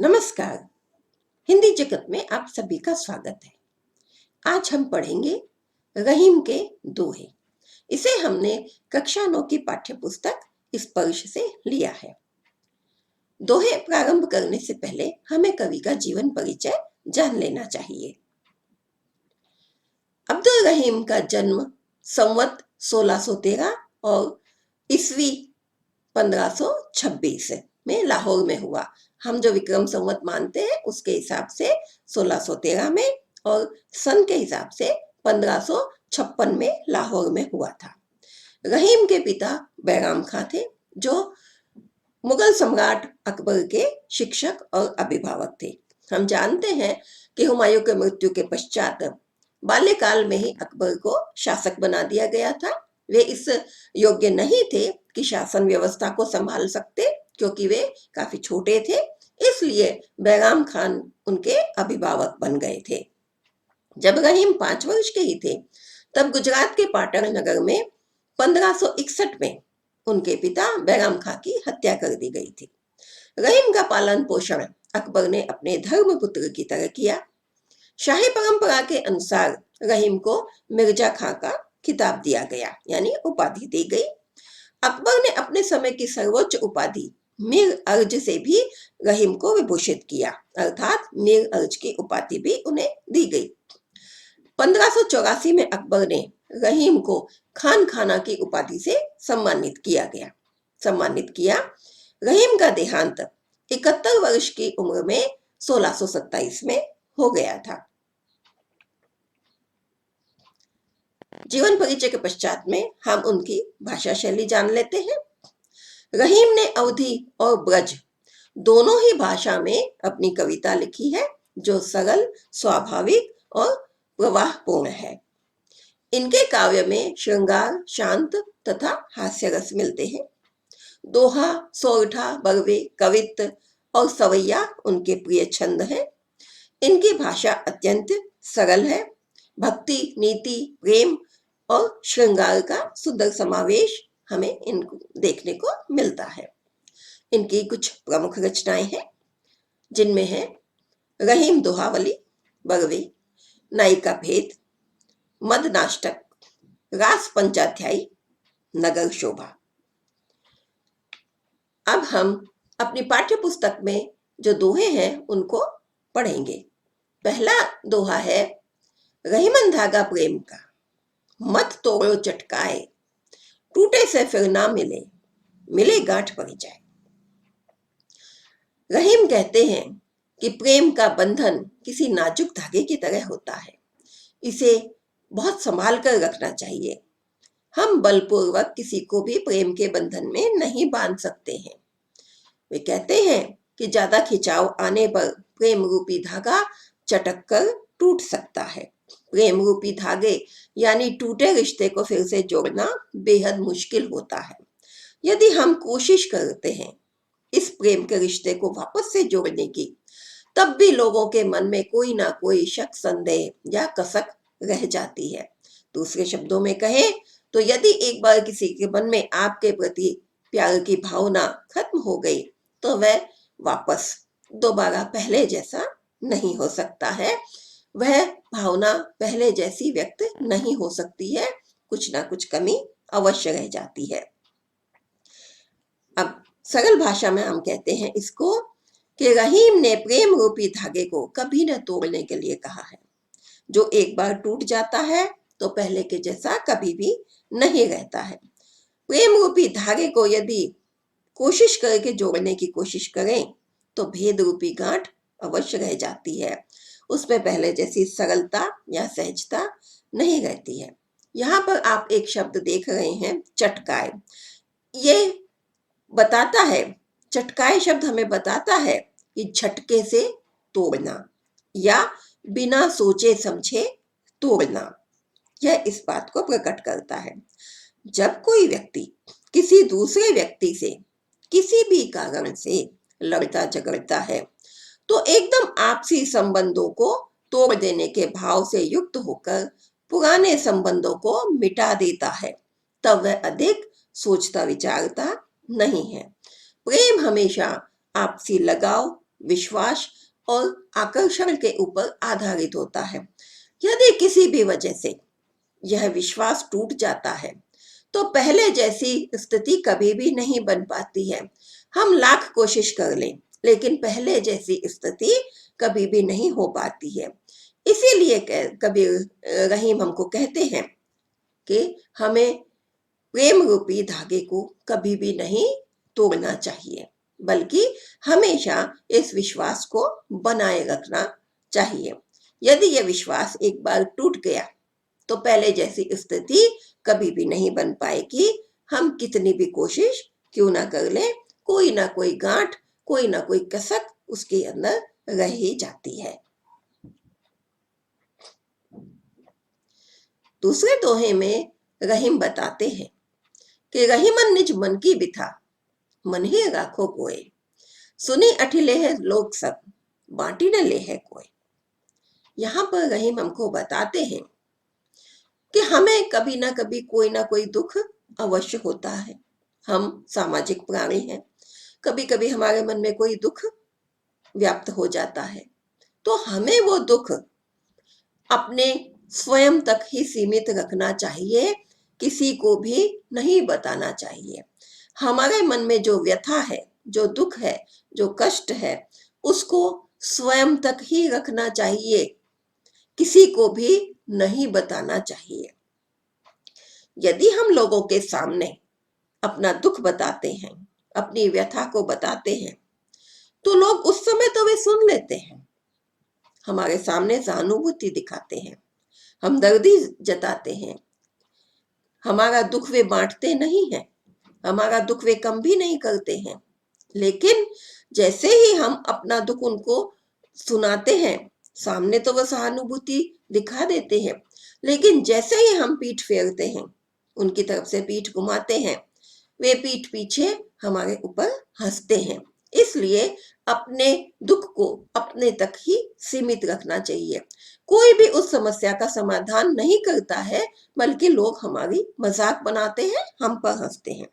नमस्कार। हिंदी जगत में आप सभी का स्वागत है। आज हम पढ़ेंगे रहीम के दोहे। इसे हमने कक्षा 9 की पाठ्य पुस्तक स्पर्श से लिया है। दोहे प्रारंभ करने से पहले हमें कवि का जीवन परिचय जान लेना चाहिए। अब्दुल रहीम का जन्म संवत 1613 और ईस्वी 1526 में लाहौर में हुआ। हम जो विक्रम संवत मानते हैं उसके हिसाब से 1613 में और सन के हिसाब से 1556 में लाहौर में हुआ था। रहीम के पिता बैराम खां थे, जो मुगल सम्राट अकबर के शिक्षक और अभिभावक थे। हम जानते हैं कि हुमायूं के मृत्यु के पश्चात बाल्यकाल में ही अकबर को शासक बना दिया गया था। वे इस योग्य नहीं थे कि शासन व्यवस्था को संभाल सकते, क्योंकि वे काफी छोटे थे। इसलिए बैराम खान उनके अभिभावक बन गए थे। जब रहीम 5 वर्ष के ही थे, तब गुजरात के पाटण नगर में 1561 में उनके पिता बैराम खां की हत्या कर दी गई थी। रहीम का पालन पोषण अकबर ने अपने धर्मपुत्र की तरह किया। शाही परंपरा के अनुसार रहीम को मिर्जा खां का खिताब दिया गया, यानी उपाधि दी गई। अकबर ने अपने समय की सर्वोच्च उपाधि मीर अर्ज से भी रहीम को विभूषित किया, अर्थात मीर अर्ज की उपाधि भी उन्हें दी गई। 1584 में अकबर ने रहीम को खान खाना की उपाधि से सम्मानित किया। रहीम का देहांत 71 वर्ष की उम्र में 1627 में हो गया था। जीवन परिचय के पश्चात में हम उनकी भाषा शैली जान लेते हैं। रहीम ने अवधी और ब्रज दोनों ही भाषा में अपनी कविता लिखी है, जो सरल, स्वाभाविक और प्रवाहपूर्ण है। इनके काव्य में श्रृंगार, शांत तथा हास्य रस मिलते हैं। दोहा, सोरठा, बरवे, कवित्त और सवैया उनके प्रिय छंद हैं। इनकी भाषा अत्यंत सरल है। भक्ति, नीति, प्रेम और श्रृंगार का सुंदर समावेश हमें इनको देखने को मिलता है। इनकी कुछ प्रमुख रचनाएं हैं, जिनमें है रहीम दोहावली, बरवे, नायिका भेद, मदनाष्टक, रास पंचाध्यायी, नगर शोभा। अब हम अपनी पाठ्य पुस्तक में जो दोहे हैं उनको पढ़ेंगे। पहला दोहा है रहीमन धागा प्रेम का, मत तोड़ो चटकाए, टूटे से फिर ना मिले, मिले गांठ पड़ जाए। रहीम कहते हैं कि प्रेम का बंधन किसी नाजुक धागे की तरह होता है। इसे बहुत संभाल कर रखना चाहिए। हम बलपूर्वक किसी को भी प्रेम के बंधन में नहीं बांध सकते हैं। वे कहते हैं कि ज्यादा खिंचाव आने पर प्रेम रूपी धागा चटक कर टूट सकता है। प्रेम रूपी धागे यानी टूटे रिश्ते को फिर से जोड़ना बेहद मुश्किल होता है। यदि हम कोशिश करते हैं इस प्रेम के रिश्ते को वापस से जोड़ने की, तब भी लोगों के मन में कोई ना कोई शक, संदेह या कसक रह जाती है। दूसरे शब्दों में कहें तो यदि एक बार किसी के मन में आपके प्रति प्यार की भावना खत्म हो गई, तो वह वापस दोबारा पहले जैसा नहीं हो सकता है। वह भावना पहले जैसी व्यक्त नहीं हो सकती है। कुछ ना कुछ कमी अवश्य रह जाती है। अब सरल भाषा में हम कहते हैं इसको कि रहीम ने प्रेम रूपी धागे को कभी न तोड़ने के लिए कहा है। जो एक बार टूट जाता है तो पहले के जैसा कभी भी नहीं रहता है। प्रेम रूपी धागे को यदि कोशिश करके जोड़ने की कोशिश करें तो भेद रूपी गांठ अवश्य रह जाती है। उसमें पहले जैसी सरलता या सहजता नहीं रहती है। यहाँ पर आप एक शब्द देख रहे हैं, चटकाए। ये बताता है, चटकाए शब्द हमें बताता है कि झटके से तोड़ना या बिना सोचे समझे तोड़ना। यह इस बात को प्रकट करता है। जब कोई व्यक्ति किसी दूसरे व्यक्ति से किसी भी कारण से लड़ता झगड़ता है, तो एकदम आपसी संबंधों को तोड़ देने के भाव से युक्त होकर पुराने संबंधों को मिटा देता है, तब वह अधिक सोचता विचारता नहीं है। प्रेम हमेशा आपसी लगाव विश्वास और आकर्षण के ऊपर आधारित होता है। यदि किसी भी वजह से यह विश्वास टूट जाता है तो पहले जैसी स्थिति कभी भी नहीं बन पाती है। हम लाख कोशिश कर लें लेकिन पहले जैसी स्थिति कभी भी नहीं हो पाती है। इसीलिए कबीर रहीम हमको कहते हैं कि हमें प्रेम रूपी धागे को कभी भी नहीं तोड़ना चाहिए, बल्कि हमेशा इस विश्वास को बनाए रखना चाहिए। यदि यह विश्वास एक बार टूट गया तो पहले जैसी स्थिति कभी भी नहीं बन पाएगी। हम कितनी भी कोशिश क्यों ना कर लें, कोई ना कोई गांठ, कोई ना कोई कसक उसके अंदर रह ही जाती है। दूसरे दोहे में रहीम बताते हैं कि रहीमन निज मन की बिथा मन ही राखो कोय, सुनी अठिले है लोग सब बांटी न ले है कोई। यहाँ पर रहीम हमको बताते हैं कि हमें कभी ना कभी कोई ना कोई दुख अवश्य होता है। हम सामाजिक प्राणी हैं, कभी कभी हमारे मन में कोई दुख व्याप्त हो जाता है तो हमें वो दुख अपने स्वयं तक ही सीमित रखना चाहिए, किसी को भी नहीं बताना चाहिए। हमारे मन में जो व्यथा है, जो दुख है, जो कष्ट है, उसको स्वयं तक ही रखना चाहिए, किसी को भी नहीं बताना चाहिए। यदि हम लोगों के सामने अपना दुख बताते हैं, अपनी व्यथा को बताते हैं, तो लोग उस समय तो वे सुन लेते हैं, हमारे सामने सहानुभूति दिखाते हैं, हमदर्दी जताते हैं, हमारा दुख वे बांटते नहीं हैं, हमारा दुख वे कम भी नहीं करते हैं। लेकिन जैसे ही हम अपना दुख उनको सुनाते हैं, सामने तो वह सहानुभूति दिखा देते हैं, लेकिन जैसे ही हम पीठ फेरते हैं, उनकी तरफ से पीठ घुमाते हैं, वे पीठ पीछे हमारे ऊपर हंसते हैं। इसलिए अपने दुख को अपने तक ही सीमित रखना चाहिए। कोई भी उस समस्या का समाधान नहीं करता है, बल्कि लोग हमारी मजाक बनाते हैं, हम पर हंसते हैं।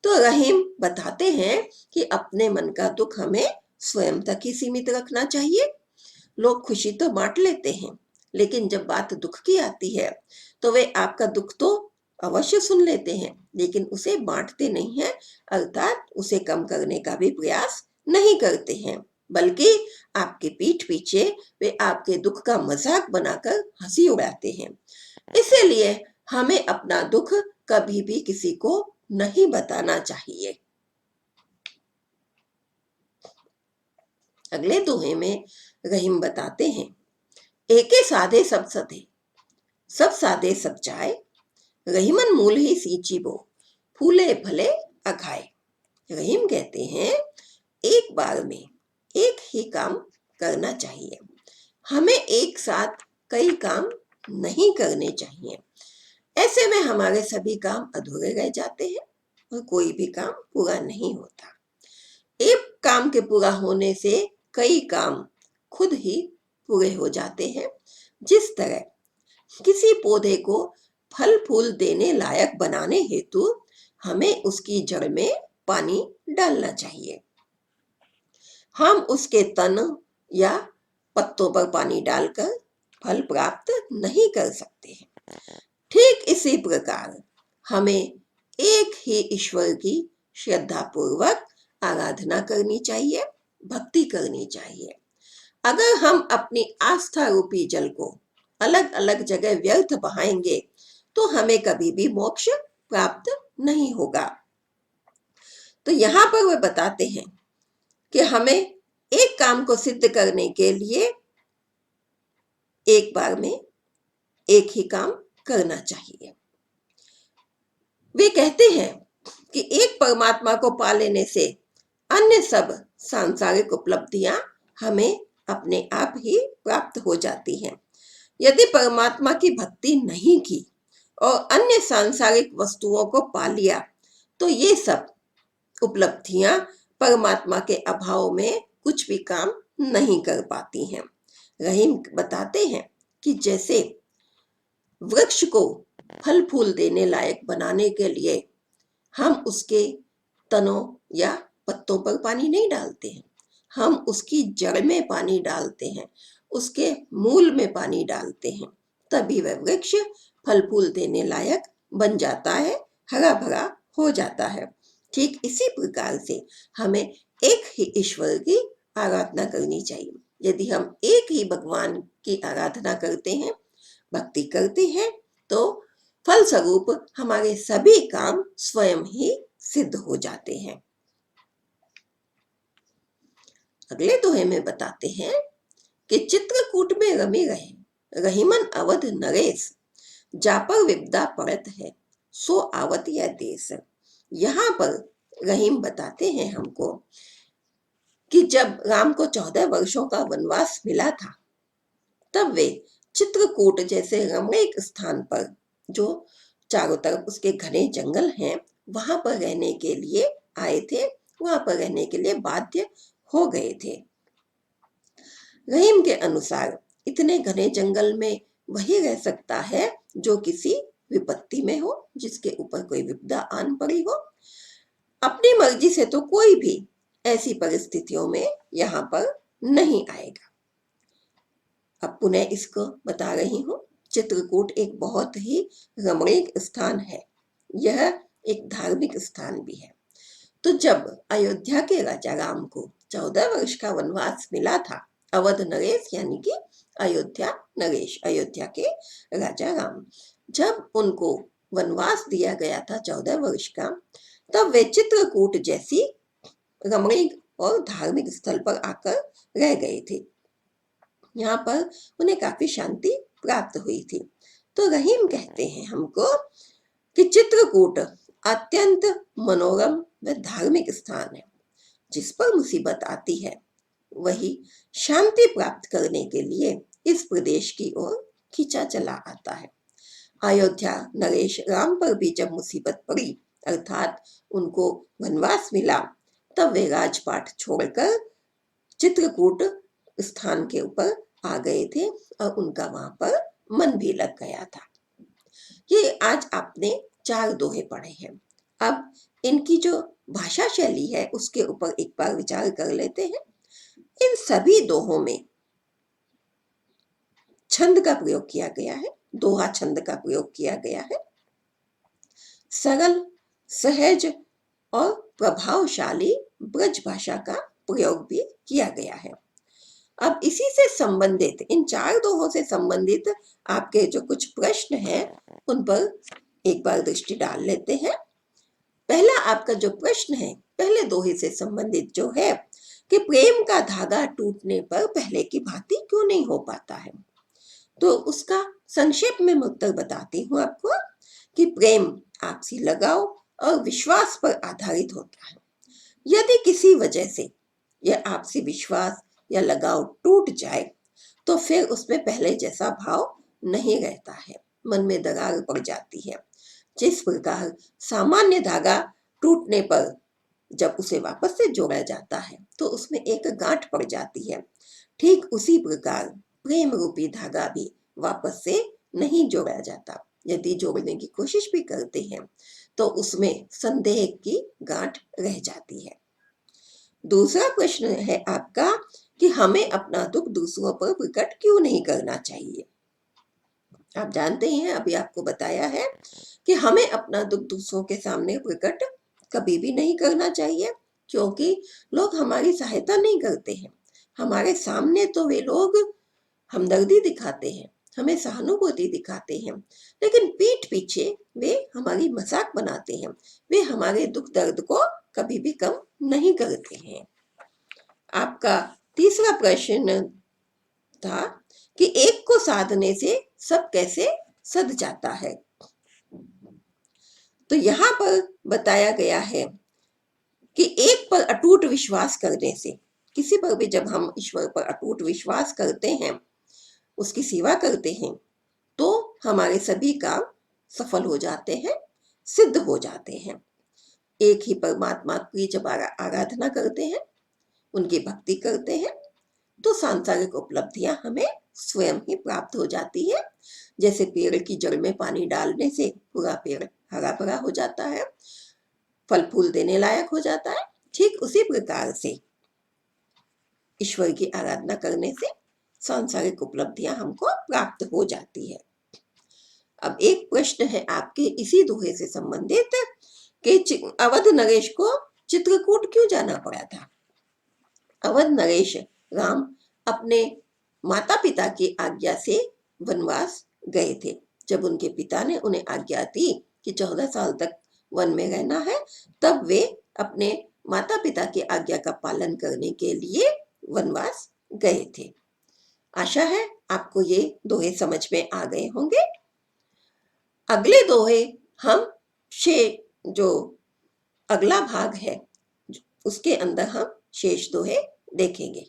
तो रहीम बताते हैं कि अपने मन का दुख हमें स्वयं तक ही सीमित रखना चाहिए। लोग खुशी तो बांट लेते हैं, लेकिन जब बात दुख की आती है तो वे आपका दुख तो अवश्य सुन लेते हैं, लेकिन उसे बांटते नहीं हैं, अर्थात उसे कम करने का भी प्रयास नहीं करते हैं, बल्कि आपके पीठ पीछे वे आपके दुख का मजाक बनाकर हंसी उड़ाते हैं। इसीलिए हमें अपना दुख कभी भी किसी को नहीं बताना चाहिए। अगले दोहे में रहीम बताते हैं, एके साधे सब सधे, सब साधे सब जाए, रहीमन मूल ही सींची बो, फूले फले अघाए। रहीम कहते हैं एक बार में एक ही काम करना चाहिए, हमें एक साथ कई काम नहीं करने चाहिए। ऐसे में हमारे सभी काम अधूरे रह जाते हैं और कोई भी काम पूरा नहीं होता। एक काम के पूरा होने से कई काम खुद ही पूरे हो जाते हैं। जिस तरह किसी पौधे को फल फूल देने लायक बनाने हेतु हमें उसकी जड़ में पानी डालना चाहिए, हम उसके तन या पत्तों पर पानी डालकर फल प्राप्त नहीं कर सकते हैं। ठीक इसी प्रकार हमें एक ही ईश्वर की श्रद्धा पूर्वक आराधना करनी चाहिए, भक्ति करनी चाहिए। अगर हम अपनी आस्था रूपी जल को अलग अलग जगह व्यर्थ बहाएंगे तो हमें कभी भी मोक्ष प्राप्त नहीं होगा। तो यहाँ पर वे बताते हैं कि हमें एक काम को सिद्ध करने के लिए एक बार में एक ही काम करना चाहिए। वे कहते हैं कि एक परमात्मा को पा लेने से अन्य सब सांसारिक उपलब्धियां हमें अपने आप ही प्राप्त हो जाती हैं। यदि परमात्मा की भक्ति नहीं की और अन्य सांसारिक वस्तुओं को पा लिया तो ये सब उपलब्धियां परमात्मा के अभाव में कुछ भी काम नहीं कर पाती हैं। रहीम बताते हैं कि जैसे वृक्ष को फल फूल देने लायक बनाने के लिए हम उसके तनों या पत्तों पर पानी नहीं डालते हैं, हम उसकी जड़ में पानी डालते हैं, उसके मूल में पानी डालते हैं, तभी वह वृक्ष फल फूल देने लायक बन जाता है, हरा भरा हो जाता है। ठीक इसी प्रकार से हमें एक ही ईश्वर की आराधना करनी चाहिए। यदि हम एक ही भगवान की आराधना करते हैं, भक्ति करते हैं, तो फलस्वरूप हमारे सभी काम स्वयं ही सिद्ध हो जाते हैं। अगले दोहे में बताते हैं कि चित्रकूट में रमे रहे रहीमन अवध नरेश, जा पर विपदा पड़त है सो आवत यह देश। यहाँ पर रहीम बताते हैं हमको कि जब राम को 14 वर्षों का वनवास मिला था, तब वे चित्रकूट जैसे रमणीक स्थान पर, जो चारों तरफ उसके घने जंगल हैं, वहां पर रहने के लिए आए थे, वहां पर रहने के लिए बाध्य हो गए थे। रहीम के अनुसार इतने घने जंगल में वही रह सकता है जो किसी विपत्ति में हो, जिसके ऊपर कोई विपदा आन पड़ी हो। अपनी मर्जी से तो कोई भी ऐसी परिस्थितियों में यहाँ पर नहीं आएगा। अब पुनः इसको बता रही हूँ, चित्रकूट एक बहुत ही रमणीक स्थान है, यह एक धार्मिक स्थान भी है। तो जब अयोध्या के राजा राम को 14 वर्ष का वनवास मिला था, अवध नरेश यानी कि अयोध्या नरेश, अयोध्या के राजा राम, जब उनको वनवास दिया गया था 14 वर्ष का, तब वे चित्रकूट जैसी रमणीक और धार्मिक स्थल पर आकर रह गए थे। यहाँ पर उन्हें काफी शांति प्राप्त हुई थी। तो रहीम कहते हैं हमको कि चित्रकूट अत्यंत मनोरम व धार्मिक स्थान है। जिस पर मुसीबत आती है, वही शांति प्राप्त करने के लिए इस प्रदेश की ओर खींचा चला आता है। अयोध्या नरेश राम पर भी जब मुसीबत पड़ी, अर्थात उनको वनवास मिला, तब वे राजपाट छोड़कर चित्रकूट स्थान के ऊपर आ गए थे और उनका वहां पर मन भी लग गया था। ये आज आपने 4 दोहे पढ़े हैं। अब इनकी जो भाषा शैली है उसके ऊपर एक बार विचार कर लेते हैं। इन सभी दोहों में छंद का प्रयोग किया गया है, दोहा छंद का प्रयोग किया गया है। सरल, सहज और प्रभावशाली ब्रज भाषा का प्रयोग भी किया गया है। अब इसी से संबंधित, इन 4 दोहों से संबंधित आपके जो कुछ प्रश्न हैं, उन पर एक बार दृष्टि डाल लेते हैं। पहला आपका जो प्रश्न है, पहले दोहे से संबंधित जो है कि प्रेम का धागा टूटने पर पहले की भांति क्यों नहीं हो पाता है, तो उसका संक्षेप में मैं उत्तर बताती हूँ आपको कि प्रेम आपसी लगाव और विश्वास पर आधारित होता है। यदि किसी वजह से यह आपसी विश्वास या लगाव टूट जाए, तो फिर उसमें पहले जैसा भाव नहीं रहता है, मन में दरार पड़ जाती है। जिस प्रकार सामान्य धागा टूटने पर जब उसे वापस से जोड़ा जाता है तो उसमें एक गांठ पड़ जाती है, ठीक उसी प्रकार प्रेम रूपी धागा भी वापस से नहीं जोड़ा जाता। यदि जोड़ने की कोशिश भी करते हैं तो उसमें संदेह की गांठ रह जाती है। दूसरा प्रश्न है आपका कि हमें अपना दुख दूसरों पर प्रकट क्यों नहीं करना चाहिए। आप जानते हैं, अभी आपको बताया है कि हमें अपना दुख दूसरों के सामने प्रकट कभी भी नहीं करना चाहिए, क्योंकि लोग हमारी सहायता नहीं करते हैं। हमारे सामने तो वे लोग हमदर्दी दिखाते हैं, हमें सहानुभूति दिखाते हैं, लेकिन पीठ पीछे वे हमारी मजाक बनाते हैं, वे हमारे दुख दर्द को कभी भी कम नहीं करते हैं। आपका तीसरा प्रश्न था कि एक को साधने से सब कैसे सध जाता है। तो यहाँ पर बताया गया है कि एक पर अटूट विश्वास करने से, किसी पर भी जब हम ईश्वर पर अटूट विश्वास करते हैं, उसकी सेवा करते हैं, तो हमारे सभी काम सफल हो जाते हैं, सिद्ध हो जाते हैं। एक ही परमात्मा की जब आराधना करते हैं, उनकी भक्ति करते हैं, तो सांसारिक उपलब्धियां हमें स्वयं ही प्राप्त हो जाती है। जैसे पेड़ की जड़ में पानी डालने से पूरा पेड़ हरा भरा हो जाता है, फल फूल देने लायक हो जाता है, ठीक उसी प्रकार से ईश्वर की आराधना करने से सांसारिक उपलब्धियां हमको प्राप्त हो जाती है। अब एक प्रश्न है आपके इसी दोहे से संबंधित कि अवध नरेश को चित्रकूट क्यों जाना पड़ा था। अवध नरेश राम अपने माता पिता की आज्ञा से वनवास गए थे। जब उनके पिता ने उन्हें आज्ञा दी कि 14 साल तक वन में रहना है, तब वे अपने माता पिता की आज्ञा का पालन करने के लिए वनवास गए थे। आशा है आपको ये दोहे समझ में आ गए होंगे। अगले दोहे हम जो अगला भाग है उसके अंदर हम शेष दोहे देखेंगे।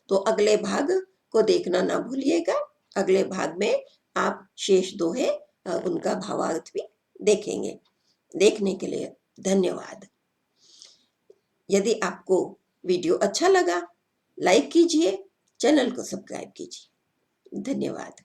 तो अगले भाग को देखना ना भूलिएगा। अगले भाग में आप शेष दोहे उनका भावार्थ भी देखेंगे। देखने के लिए धन्यवाद। यदि आपको वीडियो अच्छा लगा, लाइक कीजिए, चैनल को सब्सक्राइब कीजिए। धन्यवाद।